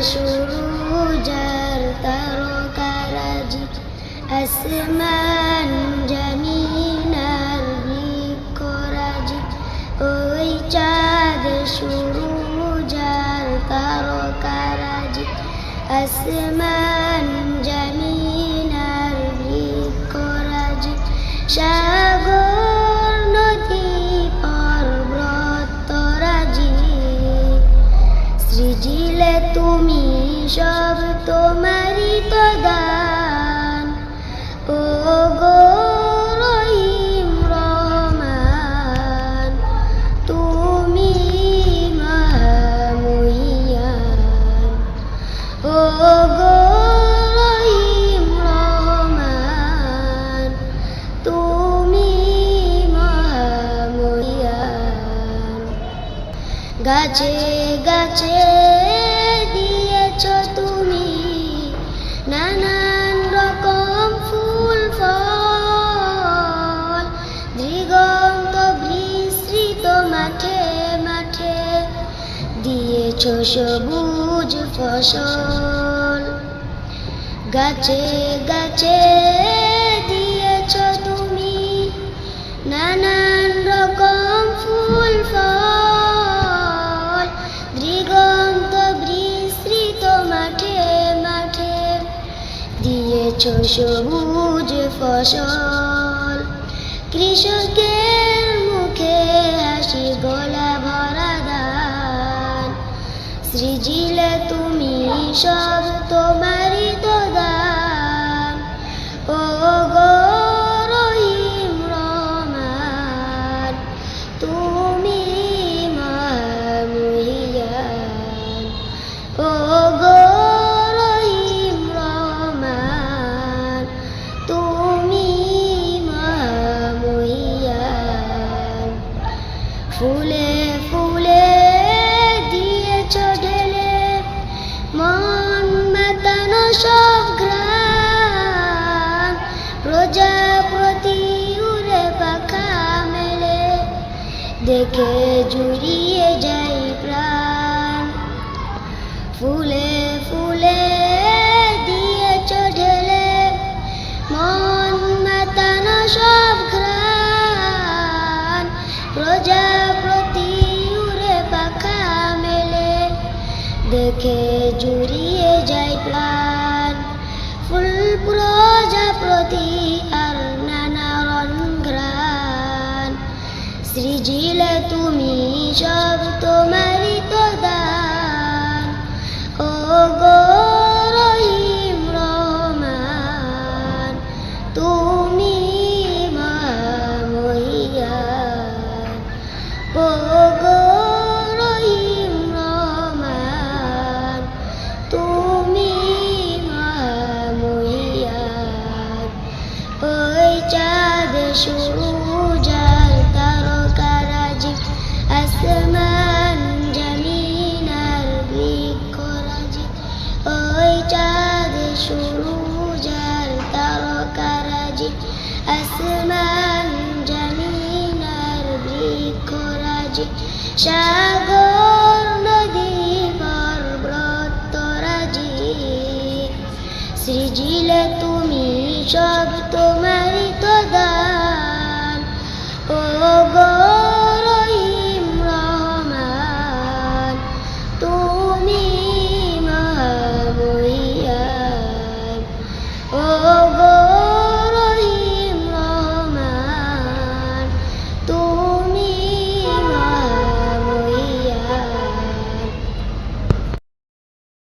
সুরুজার তারকারাজি আসমান জমিন আর বৃক্ষরাজি ওই চাঁদ সুরুজার তারকারাজি আসমান জমিন আর বৃক্ষরাজি সাগর নদী পর্বতরাজি সৃজিলে তুমি সব তোমারই তো দান ও গো রহিম রহমান তুমি মহামহিয়ান ও গো রহিম রহমান তুমি মহামহিয়ান গাছে গাছে দিয়েছ তুমি নানান রকম ফুল ফল দিগন্ত বিস্তৃত মাঠে মাঠে দিয়েছ সবুজ ফসল গাছে গাছে দিয়েছ তুমি নানান রকম ফুল ফল দিগন্ত বিস্তৃত মাঠে মাঠে দিয়েছ সবুজ ফসল কৃষকের মুখে হাসি গলা ভরা দান সৃজিলে তুমি সব তোমারই তো দান ও গো রহিম রহমান তুমি মহামহিয়ান ও গো রহিম রহমান তুমি মহামহিয়ান ফুলে ফুলে দিয়েছ ঢেলে মন মাতানো সব ঘ্রাণ প্রজাপতি উড়ে পাখা মেলে দেখে জুড়িয়ে যাই প্রাণ ফুলে ফুলে দিয়েছ ঢেলে মন মাতানো সব ঘ্রাণ প্রজাপতি উড়ে পাখা মেলে দেখে জুড়িয়ে যায় প্রাণ ফুল প্রজাপতি আর নানা ঘ্রাণ সৃজিলে তুমি সব তোমারই তো দান ও গো রহিম রহমান তুমি মহামহিয়ান ও গো রহিম রহমান তুমি মহামহিয়ান ওই চাঁদ সুরুজার তারকারাজি আসমান জমিন আর বৃক্ষরাজি ওই চাঁদ সুরুজার তারকারাজি আসমান জমিন আর বৃক্ষরাজি